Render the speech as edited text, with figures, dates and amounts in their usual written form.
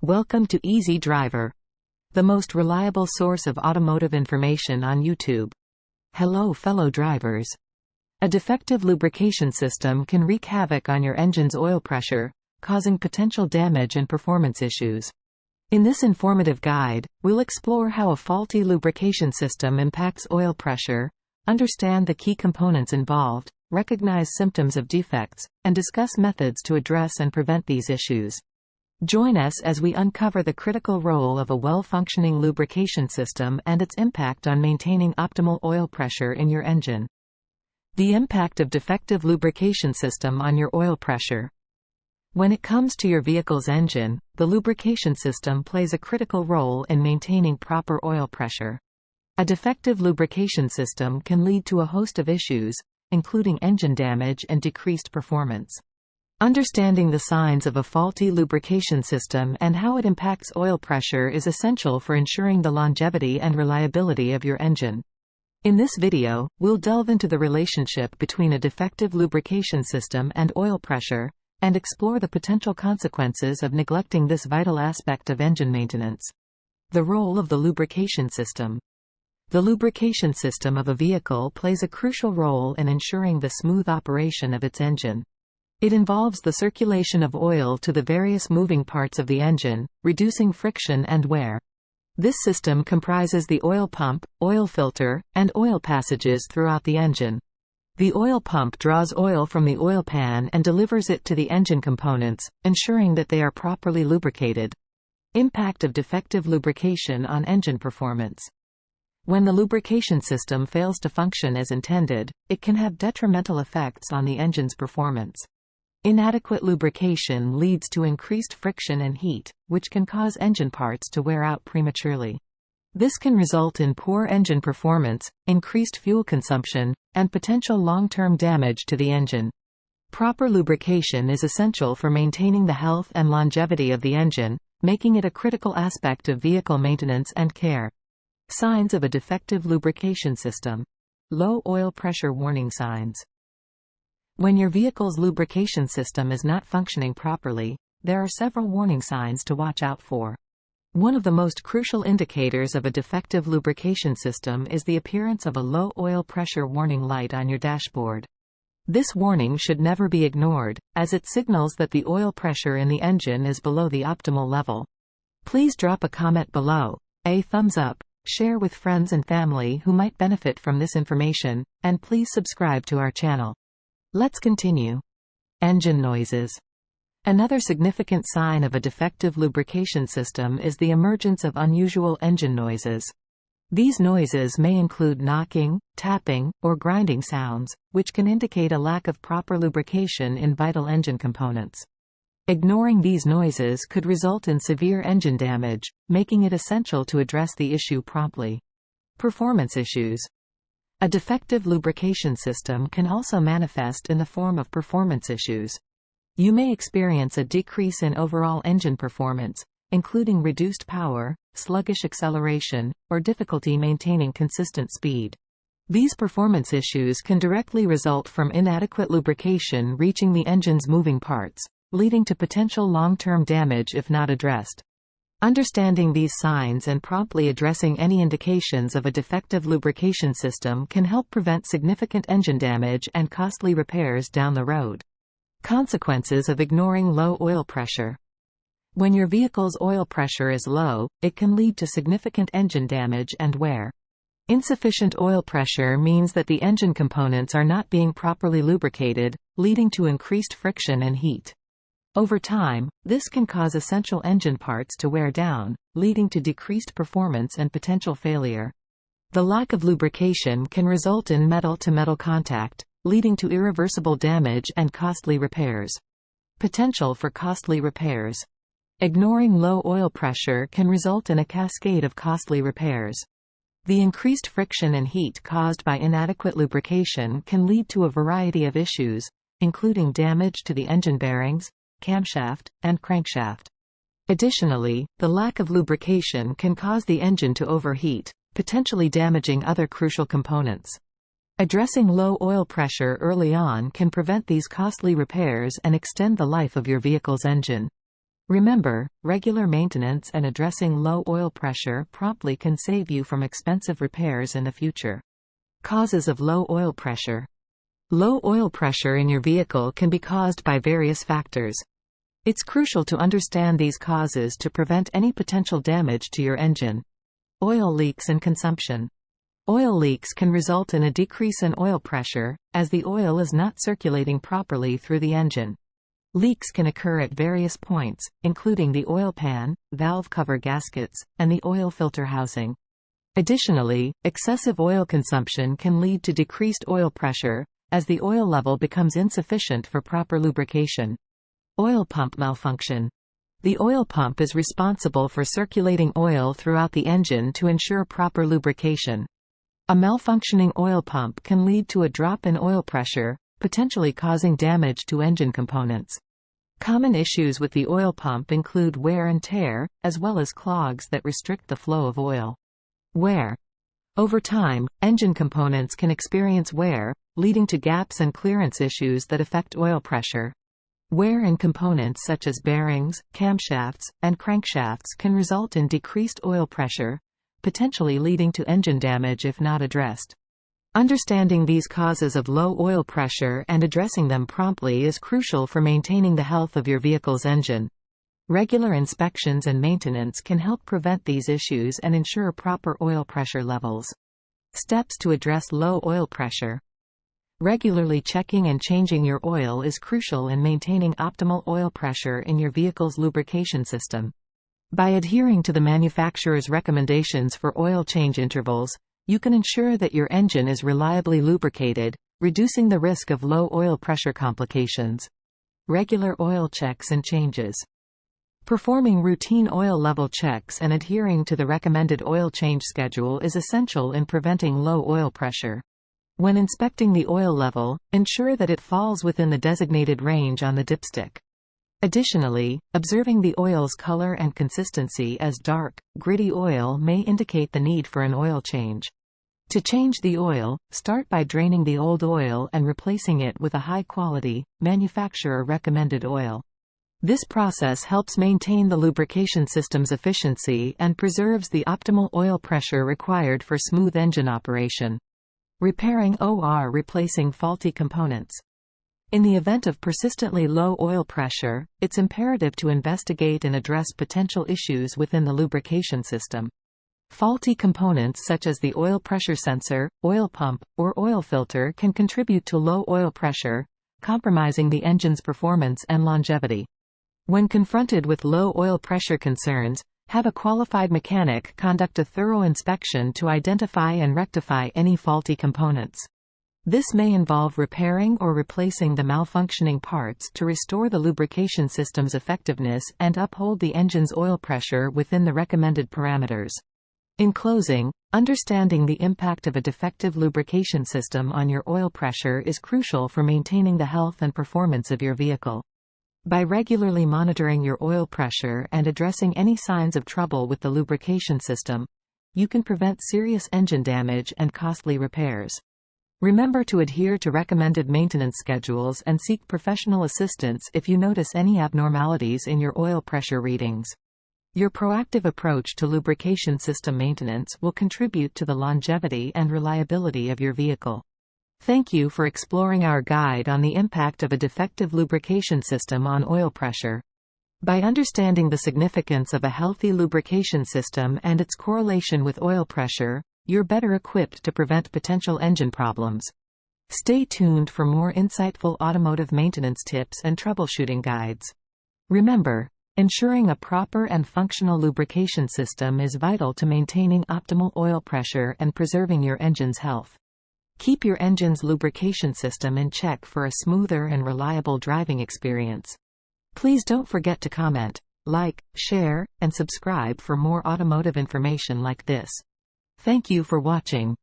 Welcome to Easy Driver, the most reliable source of automotive information on YouTube. Hello fellow drivers. A defective lubrication system can wreak havoc on your engine's oil pressure, causing potential damage and performance issues. In this informative guide, we'll explore how a faulty lubrication system impacts oil pressure, understand the key components involved, recognize symptoms of defects, and discuss methods to address and prevent these issues. Join us as we uncover the critical role of a well-functioning lubrication system and its impact on maintaining optimal oil pressure in your engine. The impact of defective lubrication system on your oil pressure. When it comes to your vehicle's engine, the lubrication system plays a critical role in maintaining proper oil pressure. A defective lubrication system can lead to a host of issues, including engine damage and decreased performance. Understanding the signs of a faulty lubrication system and how it impacts oil pressure is essential for ensuring the longevity and reliability of your engine. In this video, we'll delve into the relationship between a defective lubrication system and oil pressure, and explore the potential consequences of neglecting this vital aspect of engine maintenance. The role of the lubrication system. The lubrication system of a vehicle plays a crucial role in ensuring the smooth operation of its engine. It involves the circulation of oil to the various moving parts of the engine, reducing friction and wear. This system comprises the oil pump, oil filter, and oil passages throughout the engine. The oil pump draws oil from the oil pan and delivers it to the engine components, ensuring that they are properly lubricated. Impact of defective lubrication on engine performance. When the lubrication system fails to function as intended, it can have detrimental effects on the engine's performance. Inadequate lubrication leads to increased friction and heat, which can cause engine parts to wear out prematurely. This can result in poor engine performance, increased fuel consumption, and potential long-term damage to the engine. Proper lubrication is essential for maintaining the health and longevity of the engine, making it a critical aspect of vehicle maintenance and care. Signs of a defective lubrication system. Low oil pressure warning signs. When your vehicle's lubrication system is not functioning properly, there are several warning signs to watch out for. One of the most crucial indicators of a defective lubrication system is the appearance of a low oil pressure warning light on your dashboard. This warning should never be ignored, as it signals that the oil pressure in the engine is below the optimal level. Please drop a comment below, a thumbs up, share with friends and family who might benefit from this information, and please subscribe to our channel. Let's continue. Engine noises. Another significant sign of a defective lubrication system is the emergence of unusual engine noises. These noises may include knocking, tapping, or grinding sounds, which can indicate a lack of proper lubrication in vital engine components. Ignoring these noises could result in severe engine damage, making it essential to address the issue promptly. Performance issues. A defective lubrication system can also manifest in the form of performance issues. You may experience a decrease in overall engine performance, including reduced power, sluggish acceleration, or difficulty maintaining consistent speed. These performance issues can directly result from inadequate lubrication reaching the engine's moving parts, leading to potential long-term damage if not addressed. Understanding these signs and promptly addressing any indications of a defective lubrication system can help prevent significant engine damage and costly repairs down the road. Consequences of ignoring low oil pressure. When your vehicle's oil pressure is low, it can lead to significant engine damage and wear. Insufficient oil pressure means that the engine components are not being properly lubricated, leading to increased friction and heat. Over time, this can cause essential engine parts to wear down, leading to decreased performance and potential failure. The lack of lubrication can result in metal-to-metal contact, leading to irreversible damage and costly repairs. Potential for costly repairs. Ignoring low oil pressure can result in a cascade of costly repairs. The increased friction and heat caused by inadequate lubrication can lead to a variety of issues, including damage to the engine bearings, camshaft, and crankshaft. Additionally, the lack of lubrication can cause the engine to overheat, potentially damaging other crucial components. Addressing low oil pressure early on can prevent these costly repairs and extend the life of your vehicle's engine. Remember, regular maintenance and addressing low oil pressure promptly can save you from expensive repairs in the future. Causes of low oil pressure. Low oil pressure in your vehicle can be caused by various factors. It's crucial to understand these causes to prevent any potential damage to your engine. Oil leaks and consumption. Oil leaks can result in a decrease in oil pressure, as the oil is not circulating properly through the engine. Leaks can occur at various points, including the oil pan, valve cover gaskets, and the oil filter housing. Additionally, excessive oil consumption can lead to decreased oil pressure, as the oil level becomes insufficient for proper lubrication. Oil pump malfunction. The oil pump is responsible for circulating oil throughout the engine to ensure proper lubrication. A malfunctioning oil pump can lead to a drop in oil pressure, potentially causing damage to engine components. Common issues with the oil pump include wear and tear, as well as clogs that restrict the flow of oil. Wear. Over time, engine components can experience wear, leading to gaps and clearance issues that affect oil pressure. Wear in components such as bearings, camshafts, and crankshafts can result in decreased oil pressure, potentially leading to engine damage if not addressed. Understanding these causes of low oil pressure and addressing them promptly is crucial for maintaining the health of your vehicle's engine. Regular inspections and maintenance can help prevent these issues and ensure proper oil pressure levels. Steps to address low oil pressure. Regularly checking and changing your oil is crucial in maintaining optimal oil pressure in your vehicle's lubrication system. By adhering to the manufacturer's recommendations for oil change intervals, you can ensure that your engine is reliably lubricated, reducing the risk of low oil pressure complications. Regular oil checks and changes. Performing routine oil level checks and adhering to the recommended oil change schedule is essential in preventing low oil pressure. When inspecting the oil level, ensure that it falls within the designated range on the dipstick. Additionally, observing the oil's color and consistency as dark, gritty oil may indicate the need for an oil change. To change the oil, start by draining the old oil and replacing it with a high-quality, manufacturer-recommended oil. This process helps maintain the lubrication system's efficiency and preserves the optimal oil pressure required for smooth engine operation. Repairing or replacing faulty components. In the event of persistently low oil pressure, it's imperative to investigate and address potential issues within the lubrication system. Faulty components such as the oil pressure sensor, oil pump, or oil filter can contribute to low oil pressure, compromising the engine's performance and longevity. When confronted with low oil pressure concerns, have a qualified mechanic conduct a thorough inspection to identify and rectify any faulty components. This may involve repairing or replacing the malfunctioning parts to restore the lubrication system's effectiveness and uphold the engine's oil pressure within the recommended parameters. In closing, understanding the impact of a defective lubrication system on your oil pressure is crucial for maintaining the health and performance of your vehicle. By regularly monitoring your oil pressure and addressing any signs of trouble with the lubrication system, you can prevent serious engine damage and costly repairs. Remember to adhere to recommended maintenance schedules and seek professional assistance if you notice any abnormalities in your oil pressure readings. Your proactive approach to lubrication system maintenance will contribute to the longevity and reliability of your vehicle. Thank you for exploring our guide on the impact of a defective lubrication system on oil pressure. By understanding the significance of a healthy lubrication system and its correlation with oil pressure, you're better equipped to prevent potential engine problems. Stay tuned for more insightful automotive maintenance tips and troubleshooting guides. Remember, ensuring a proper and functional lubrication system is vital to maintaining optimal oil pressure and preserving your engine's health. Keep your engine's lubrication system in check for a smoother and reliable driving experience. Please don't forget to comment, like, share, and subscribe for more automotive information like this. Thank you for watching.